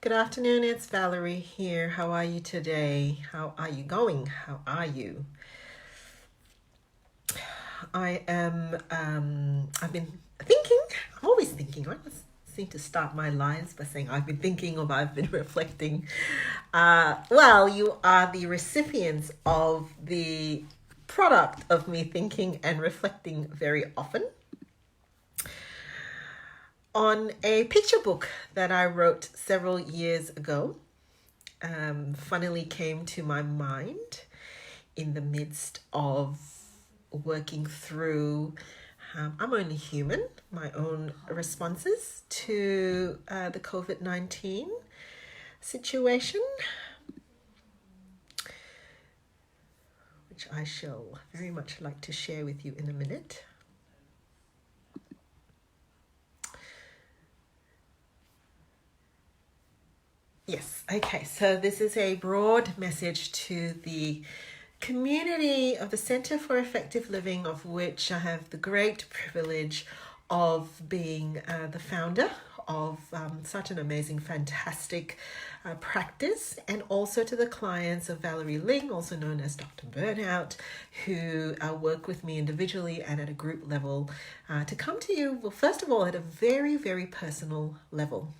Good afternoon, it's Valerie here. How are you today? How are you going? How are you? I've been thinking, I'm always thinking, right? I seem to start my lines by saying I've been thinking or I've been reflecting. Well, you are the recipients of the product of me thinking and reflecting very often on a picture book that I wrote several years ago. Funnily came to my mind in the midst of working through, I'm only human, my own responses to the COVID-19 situation, which I shall very much like to share with you in a minute. Yes, okay, so this is a broad message to the community of the Center for Effective Living, of which I have the great privilege of being the founder of such an amazing, fantastic practice, and also to the clients of Valerie Ling, also known as Dr. Burnout, who work with me individually and at a group level to come to you, well, first of all, at a very, very personal level.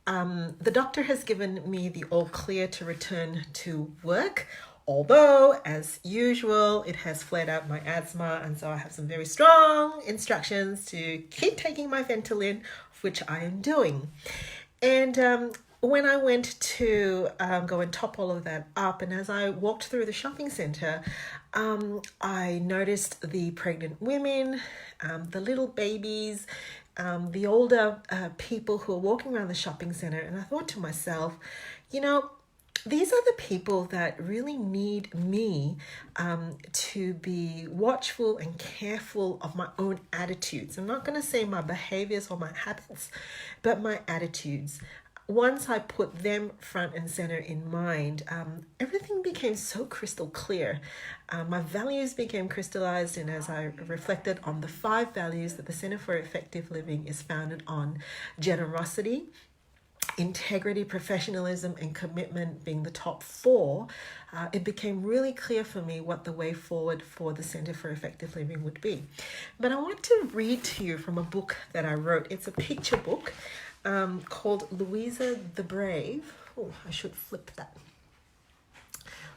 The doctor has given me the all clear to return to work, although, as usual, it has flared out my asthma, and so I have some very strong instructions to keep taking my Ventolin, which I am doing. And when I went to go and top all of that up, and as I walked through the shopping center, I noticed the pregnant women, the little babies, the older people who are walking around the shopping center, and I thought to myself, these are the people that really need me to be watchful and careful of my own attitudes. I'm not going to say my behaviors or my habits, but my attitudes. Once I put them front and center in mind, everything became so crystal clear. My values became crystallized, and as I reflected on the 5 values that the Center for Effective Living is founded on, generosity, integrity, professionalism, and commitment being the top 4, it became really clear for me what the way forward for the Center for Effective Living would be. But I want to read to you from a book that I wrote. It's a picture book called Louisa the Brave. Oh, I should flip that.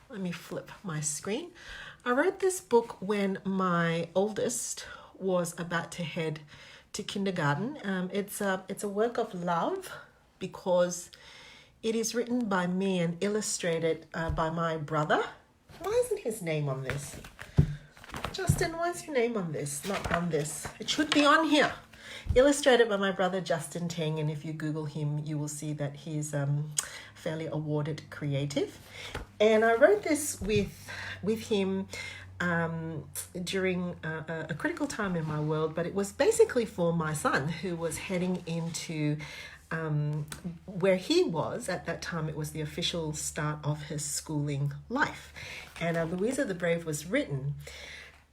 Let me flip my screen. I wrote this book when my oldest was about to head to kindergarten. It's a work of love because it is written by me and illustrated by my brother. Why isn't his name on this? Justin, why is your name on this? Not on this. It should be on here. Illustrated by my brother Justin Teng, and if you Google him, you will see that he's fairly awarded creative. And I wrote this with him during a critical time in my world, but it was basically for my son who was heading into where he was at that time. It was the official start of his schooling life, and Louisa the Brave was written.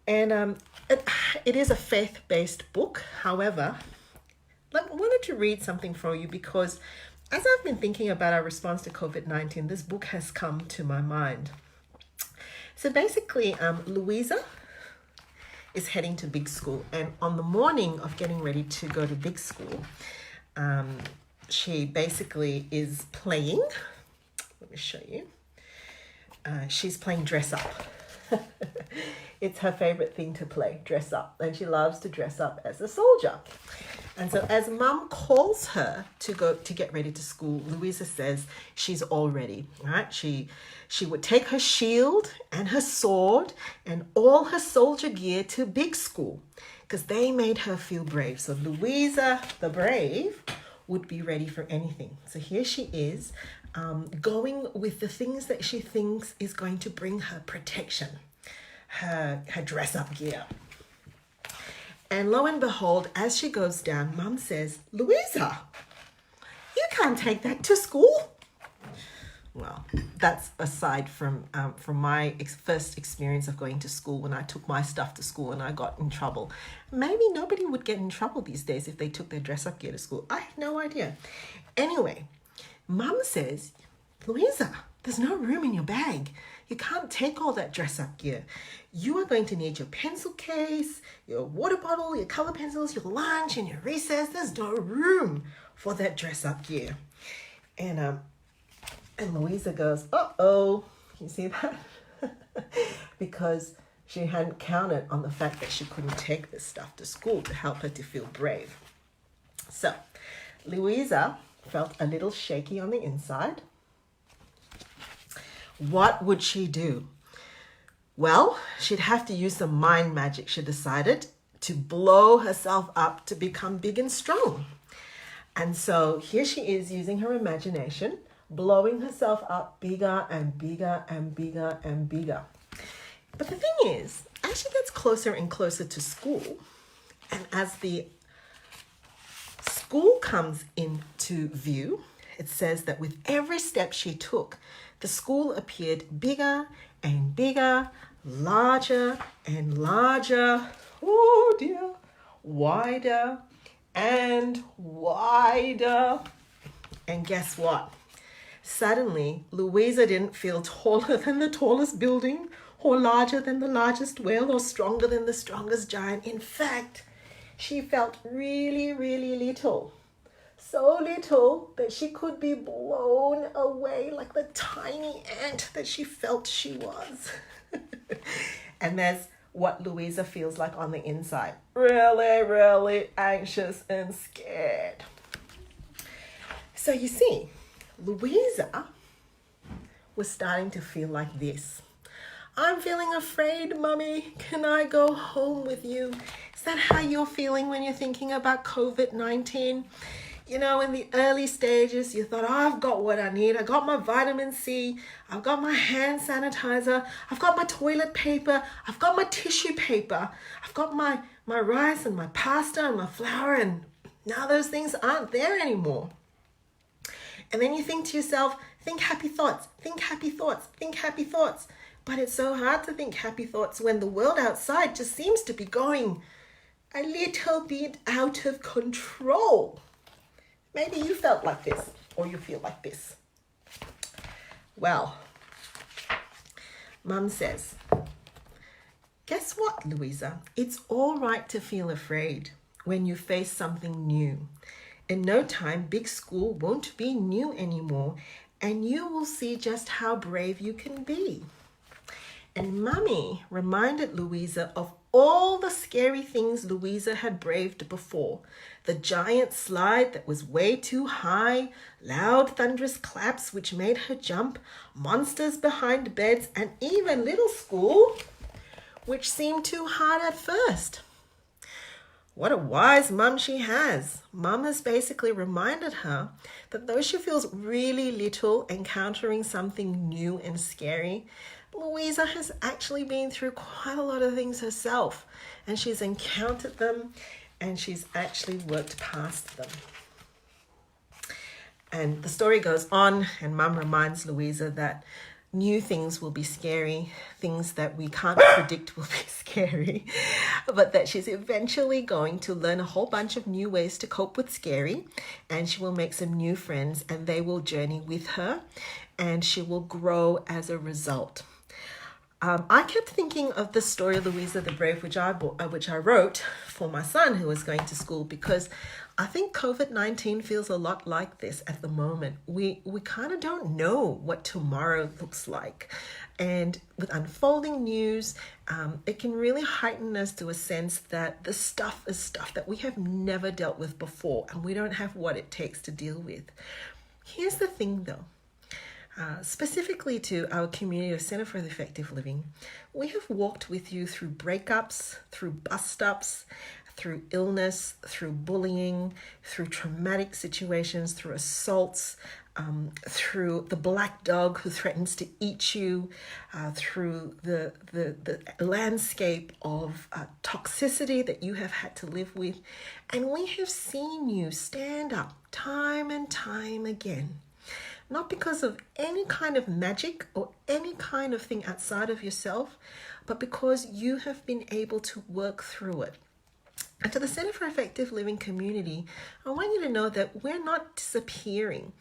And it is a faith-based book. However, I wanted to read something for you because as I've been thinking about our response to COVID-19, this book has come to my mind. So basically, Louisa is heading to big school, and on the morning of getting ready to go to big school, she basically is playing. Let me show you. She's playing dress up. It's her favorite thing to play, dress up, and she loves to dress up as a soldier. And so as mum calls her to go to get ready to school, Louisa says she's all ready, right? She would take her shield and her sword and all her soldier gear to big school because they made her feel brave. So Louisa the Brave would be ready for anything. So here she is, going with the things that she thinks is going to bring her protection, her dress-up gear. And lo and behold, as she goes down, Mum says, "Louisa, you can't take that to school." Well, that's aside from my first experience of going to school when I took my stuff to school and I got in trouble. Maybe nobody would get in trouble these days if they took their dress-up gear to school. I have no idea. Anyway, Mum says, Louisa, there's no room in your bag. You can't take all that dress-up gear. You are going to need your pencil case, your water bottle, your color pencils, your lunch, and your recess. There's no room for that dress-up gear. And Louisa goes, uh-oh. You see that? Because she hadn't counted on the fact that she couldn't take this stuff to school to help her to feel brave. So, Louisa felt a little shaky on the inside. What would she do? Well, she'd have to use some mind magic, she decided, to blow herself up to become big and strong. And so here she is using her imagination, blowing herself up bigger and bigger and bigger and bigger. But the thing is, as she gets closer and closer to school, and as the school comes into view, it says that with every step she took, the school appeared bigger and bigger, larger and larger, oh dear, wider and wider. And guess what? Suddenly, Louisa didn't feel taller than the tallest building, or larger than the largest whale, or stronger than the strongest giant. In fact, she felt really, really little. So little that she could be blown away like the tiny ant that she felt she was. And that's what Louisa feels like on the inside. Really, really anxious and scared. So you see, Louisa was starting to feel like this. I'm feeling afraid, Mummy. Can I go home with you? Is that how you're feeling when you're thinking about COVID-19? You know, in the early stages, you thought, oh, I've got what I need. I got my vitamin C. I've got my hand sanitizer. I've got my toilet paper. I've got my tissue paper. I've got my rice and my pasta and my flour. And now those things aren't there anymore. And then you think to yourself, think happy thoughts, think happy thoughts, think happy thoughts. But it's so hard to think happy thoughts when the world outside just seems to be going a little bit out of control. Maybe you felt like this, or you feel like this. Well, Mum says, guess what, Louisa? It's all right to feel afraid when you face something new. In no time, big school won't be new anymore, and you will see just how brave you can be. And Mummy reminded Louisa of all the scary things Louisa had braved before. The giant slide that was way too high, loud thunderous claps which made her jump, monsters behind beds, and even little school, which seemed too hard at first. What a wise mum she has. Mum has basically reminded her that though she feels really little encountering something new and scary, Louisa has actually been through quite a lot of things herself, and she's encountered them and she's actually worked past them. And the story goes on, and Mum reminds Louisa that new things will be scary, things that we can't predict will be scary, but that she's eventually going to learn a whole bunch of new ways to cope with scary, and she will make some new friends, and they will journey with her, and she will grow as a result. I kept thinking of the story of Louisa the Brave, which I wrote for my son who was going to school, because I think COVID-19 feels a lot like this at the moment. We kind of don't know what tomorrow looks like. And with unfolding news, it can really heighten us to a sense that this stuff is stuff that we have never dealt with before, and we don't have what it takes to deal with. Here's the thing though. Specifically to our community of Center for Effective Living, we have walked with you through breakups, through bus stops, through illness, through bullying, through traumatic situations, through assaults, through the black dog who threatens to eat you, through the landscape of toxicity that you have had to live with. And we have seen you stand up time and time again. Not because of any kind of magic or any kind of thing outside of yourself, but because you have been able to work through it. And to the Center for Effective Living community, I want you to know that we're not disappearing.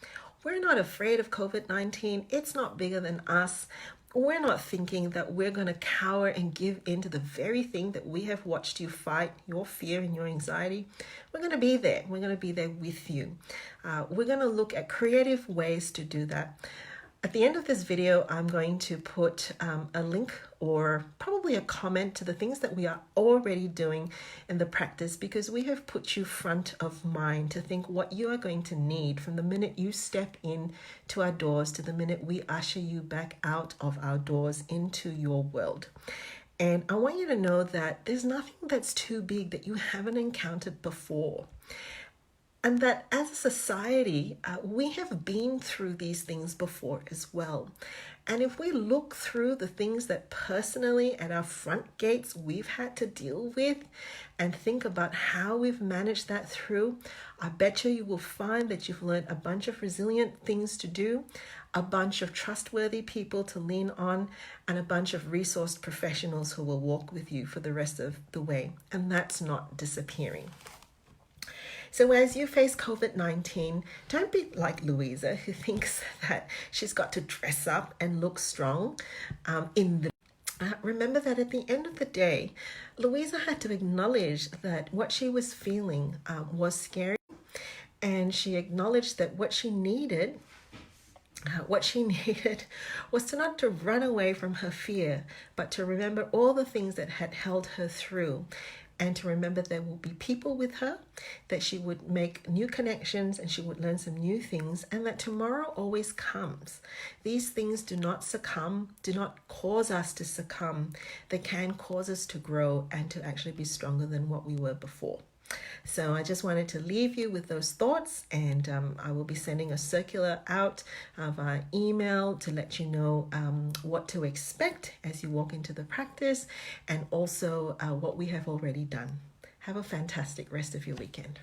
We're not afraid of COVID-19. It's not bigger than us. We're not thinking that we're going to cower and give in to the very thing that we have watched you fight, your fear and your anxiety. We're going to be there. We're going to be there with you. We're going to look at creative ways to do that. At the end of this video, I'm going to put a link or probably a comment to the things that we are already doing in the practice, because we have put you front of mind to think what you are going to need from the minute you step in to our doors to the minute we usher you back out of our doors into your world. And I want you to know that there's nothing that's too big that you haven't encountered before. And that as a society, we have been through these things before as well. And if we look through the things that personally at our front gates we've had to deal with and think about how we've managed that through, I bet you will find that you've learned a bunch of resilient things to do, a bunch of trustworthy people to lean on, and a bunch of resourced professionals who will walk with you for the rest of the way. And that's not disappearing. So as you face COVID-19, don't be like Louisa, who thinks that she's got to dress up and look strong remember that at the end of the day, Louisa had to acknowledge that what she was feeling was scary, and she acknowledged that what she needed was to not to run away from her fear, but to remember all the things that had held her through. And to remember there will be people with her, that she would make new connections and she would learn some new things, and that tomorrow always comes. These things do not cause us to succumb. They can cause us to grow and to actually be stronger than what we were before. So I just wanted to leave you with those thoughts, and I will be sending a circular out via email to let you know what to expect as you walk into the practice, and also what we have already done. Have a fantastic rest of your weekend.